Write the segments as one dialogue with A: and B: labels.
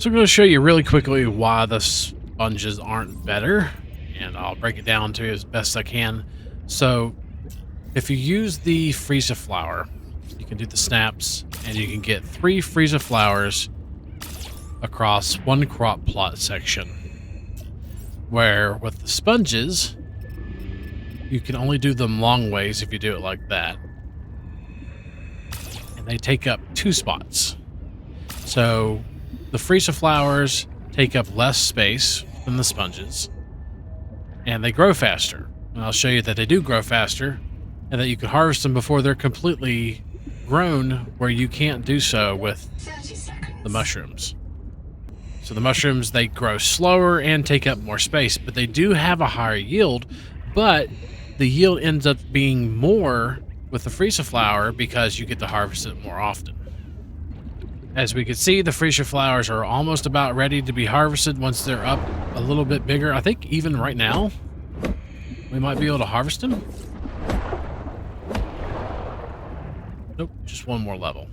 A: So I'm going to show you really quickly why the sponges aren't better, and I'll break it down to you as best I can. So if you use the Freesia flower, you can do the snaps, and you can get 3 Freesia flowers across 1 crop plot section. Where with the sponges, you can only do them long ways if you do it like that. And they take up 2 spots. So the Freesia flowers take up less space than the sponges, and they grow faster. And I'll show you that they do grow faster, and that you can harvest them before they're completely grown, where you can't do so with the mushrooms. So the mushrooms, they grow slower and take up more space, but they do have a higher yield, but the yield ends up being more with the Freesia flower because you get to harvest it more often. As we can see, the Freesia flowers are almost about ready to be harvested once they're up a little bit bigger. I think even right now, we might be able to harvest them. Nope, just one more level.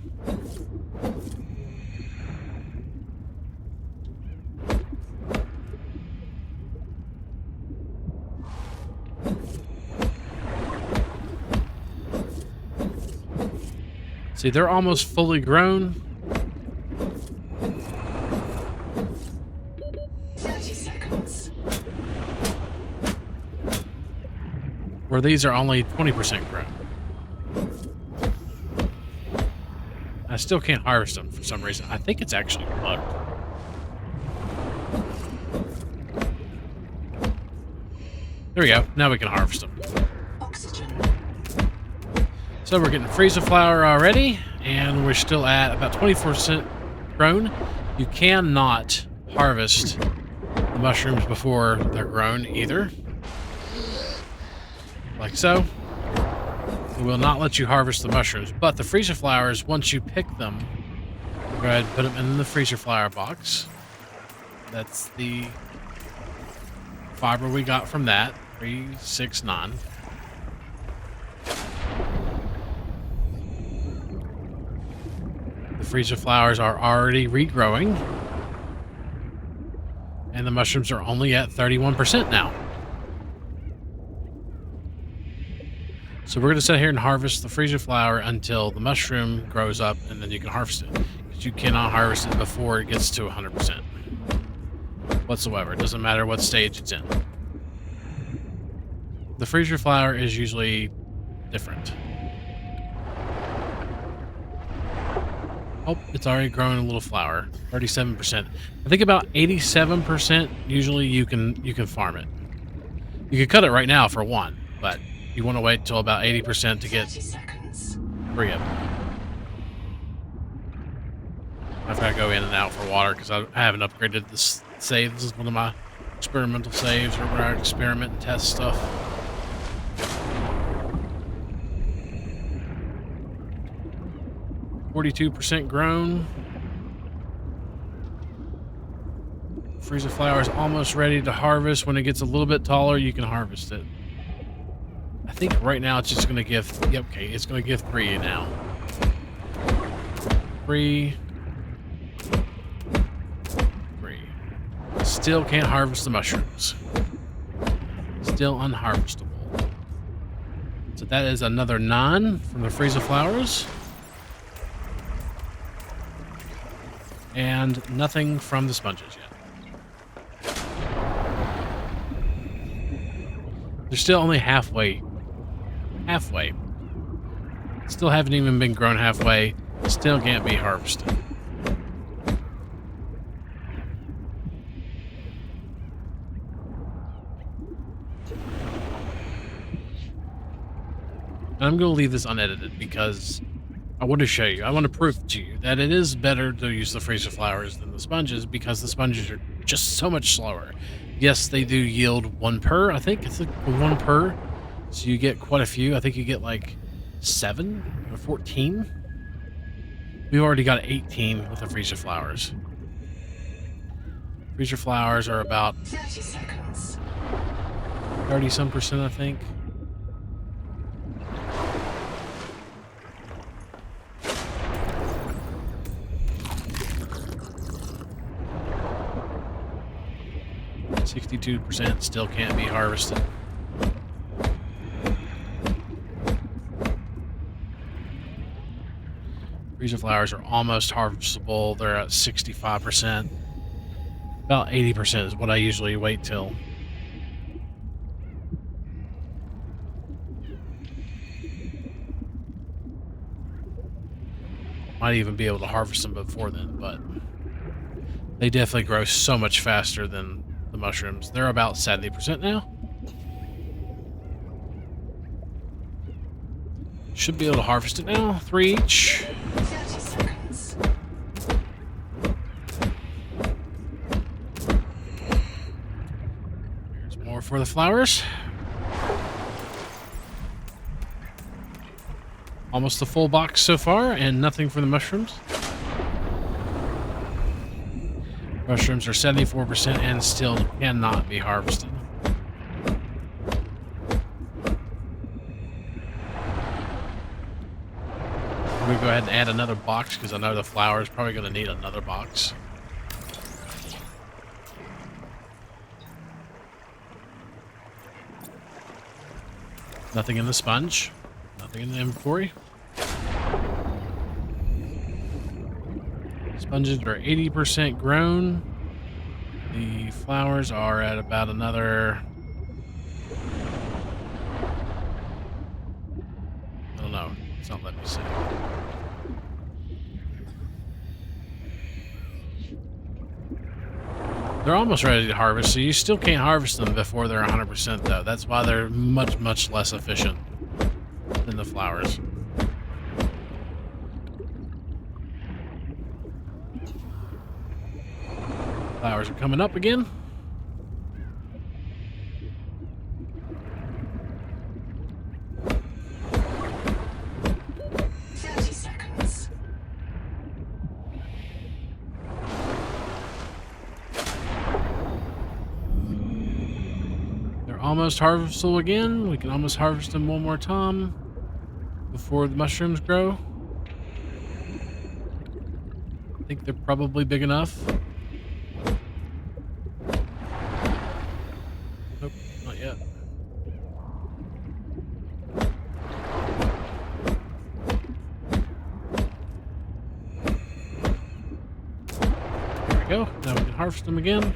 A: See, they're almost fully grown.
B: 30 seconds.
A: Where these are only 20% grown. I still can't harvest them for some reason. I think it's actually bugged. There we go. Now we can harvest them.
B: Oxygen.
A: So we're getting Freesia flower already, and we're still at about 24% grown. You cannot harvest the mushrooms before they're grown either. Like so. It will not let you harvest the mushrooms, but the Freesia flowers, once you pick them, go ahead and put them in the Freesia flower box. That's the fiber we got from that, 369. The Freesia flowers are already regrowing, and the mushrooms are only at 31% now. So we're going to sit here and harvest the Freesia flower until the mushroom grows up, and then you can harvest it. Because you cannot harvest it before it gets to 100% whatsoever. It doesn't matter what stage it's in. The Freesia flower is usually different. Oh, it's already grown a little flower. 37%. I think about 87% usually you can farm it. You could cut it right now for 1, but you want to wait until about 80% to get 3 of them. I've got to go in and out for water because I haven't upgraded this save. This is one of my experimental saves, or where I experiment and test stuff. %grown. Freesia flower is almost ready to harvest. When it gets a little bit taller, you can harvest it. I think right now it's just going to give... Yep, okay, it's going to give 3 now. 3. 3. Still can't harvest the mushrooms. Still unharvestable. So that is another 9 from the Freesia flowers. And nothing from the sponges yet. They're still only halfway. Halfway. Still haven't even been grown halfway. Still can't be harvested. And I'm going to leave this unedited because I want to show you, I want to prove to you that it is better to use the Freesia flowers than the sponges because the sponges are just so much slower. Yes, they do yield 1 per. I think it's like 1 per. So you get quite a few. I think you get like 7 or 14. We've already got 18 with the Freesia flowers. Freesia flowers are about
B: 30 seconds.
A: 30-some%, I think. 62% still can't be harvested. Freesia flowers are almost harvestable. They're at 65%. About 80% is what I usually wait till. Might even be able to harvest them before then, but they definitely grow so much faster than the mushrooms. They're about 70% now. Should be able to harvest it now. 3 each.
B: 30 seconds.
A: Here's more for the flowers. Almost a full box so far, and nothing for the mushrooms. Mushrooms are 74% and still cannot be harvested. I'm going to go ahead and add another box because I know the flower is probably going to need another box. Nothing in the sponge. Nothing in the inventory. Sponges are 80% grown. The flowers are at about another... I don't know. It's not letting me see. They're almost ready to harvest, so you still can't harvest them before they're 100% though. That's why they're much, much less efficient than the flowers. Flowers are coming up again. They're almost harvestable again. We can almost harvest them one more time before the mushrooms grow. I think they're probably big enough. Nope, not yet. There we go. Now we can harvest them again.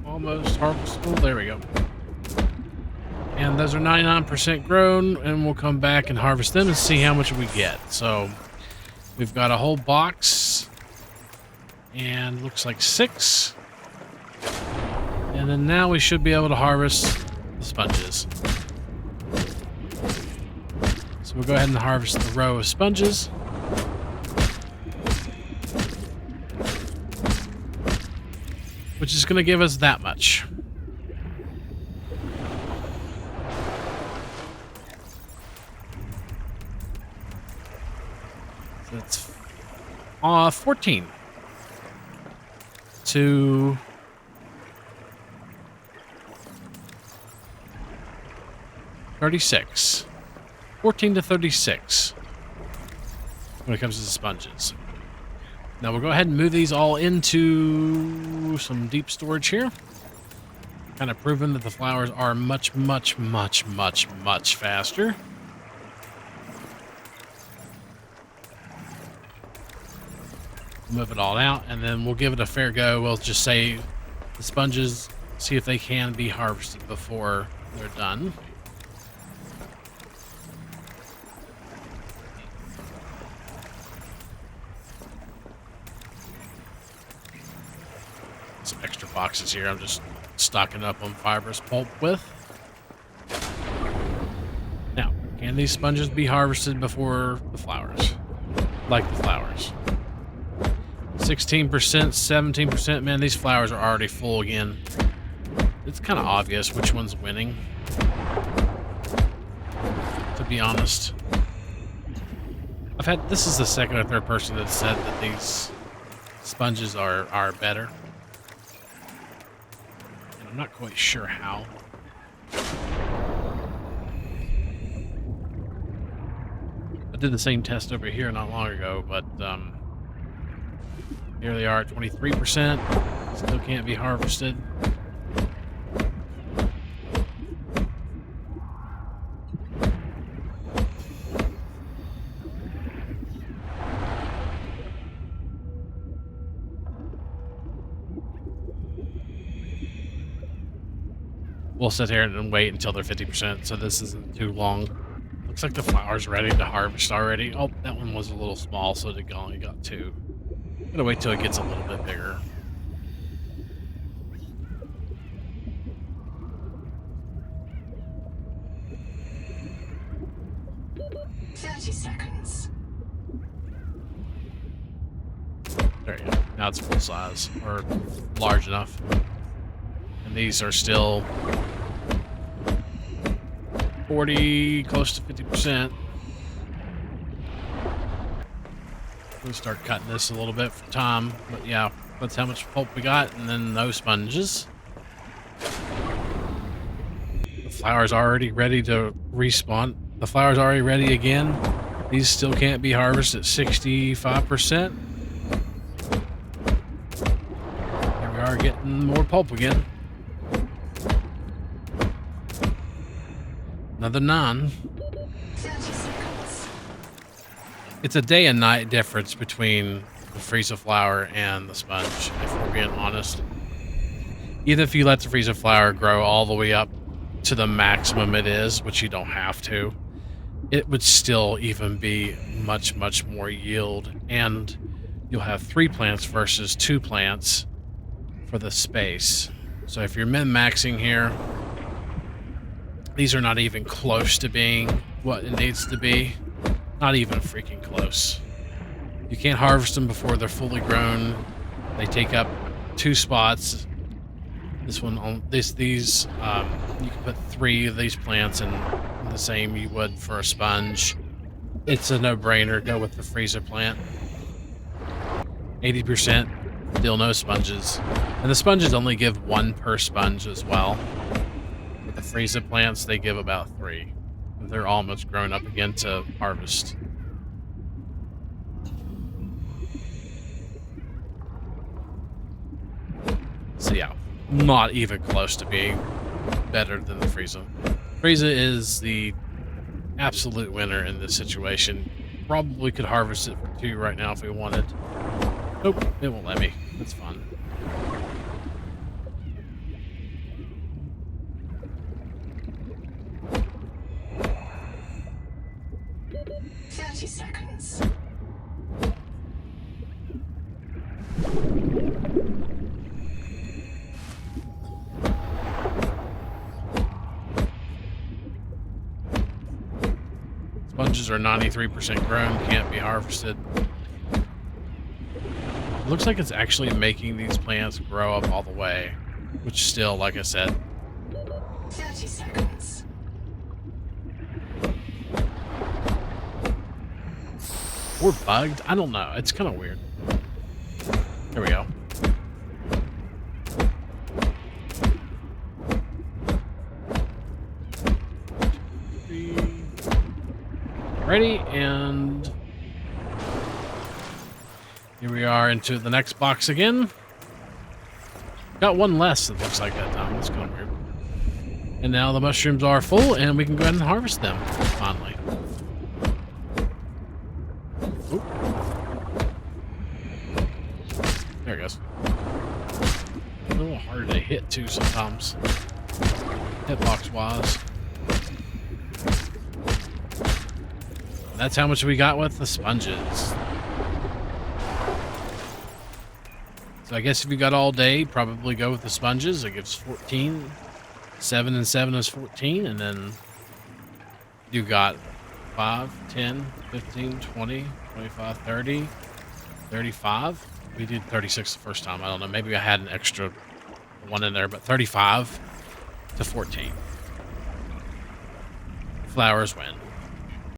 A: Almost harvestable. There we go. And those are 99% grown, and we'll come back and harvest them and see how much we get. So we've got a whole box, and looks like 6. And then now we should be able to harvest the sponges. So we'll go ahead and harvest the row of sponges. Which is going to give us that much. So it's 14 to 36. 14 to 36 when it comes to the sponges. Now we'll go ahead and move these all into some deep storage here. Kind of proven that the flowers are much, much, much, much, much faster. Move it all out, and then we'll give it a fair go. We'll just say the sponges, see if they can be harvested before they're done. Some extra boxes here I'm just stocking up on Fibrous Pulp with. Now, can these sponges be harvested before the flowers? Like the flowers. 16%, 17%. Man, these flowers are already full again. It's kind of obvious which one's winning, to be honest. This is the second or third person that said that these sponges are better. And I'm not quite sure how. But did the same test over here not long ago, but here they are at 23%. Still can't be harvested. We'll sit here and wait until they're 50%, so this isn't too long. Looks like the flower's ready to harvest already. Oh, that one was a little small, so it only got 2. Gotta wait till it gets a little bit bigger.
B: Seconds.
A: There you go. Now it's full size, or large enough. And these are still 40, close to 50%. We'll start cutting this a little bit for time, but yeah, that's how much pulp we got, and then no sponges. The flower's already ready to respawn. The flower's already ready again. These still can't be harvested at 65%. Here we are getting more pulp again. Another 9.
B: 30 seconds.
A: It's a day and night difference between the Freesia flower and the sponge, if we're being honest. Even if you let the Freesia flower grow all the way up to the maximum it is, which you don't have to, it would still even be much, much more yield. And you'll have 3 plants versus 2 plants for the space. So if you're min-maxing here, these are not even close to being what it needs to be. Not even freaking close. You can't harvest them before they're fully grown. They take up 2 spots. This one on these you can put 3 of these plants in the same you would for a sponge. It's a no-brainer. Go with the Freesia plant. 80%, still no sponges. And the sponges only give 1 per sponge as well. With the Freesia plants, they give about 3. They're almost grown up again to harvest. So yeah, not even close to being better than the Freesia. Freesia is the absolute winner in this situation. Probably could harvest it for 2 right now if we wanted. Nope, it won't let me. That's fun.
B: Seconds.
A: Sponges are 93% grown, can't be harvested. It looks like it's actually making these plants grow up all the way, which still, like I said,
B: 30 seconds.
A: or bugged. I don't know. It's kind of weird. There we go. Ready, and here we are into the next box again. Got 1 less, it looks like that time. That's kind of weird. And now the mushrooms are full, and we can go ahead and harvest them, finally. Oop. There it goes. A little harder to hit, too, sometimes. Hitbox-wise. That's how much we got with the sponges. So I guess if you got all day, probably go with the sponges. It gives 14. 7 and 7 is 14. And then you got 5, 10, 15, 20, 25, 30, 35. We did 36 the first time. I don't know. Maybe I had an extra 1 in there, but 35 to 14. Flowers win.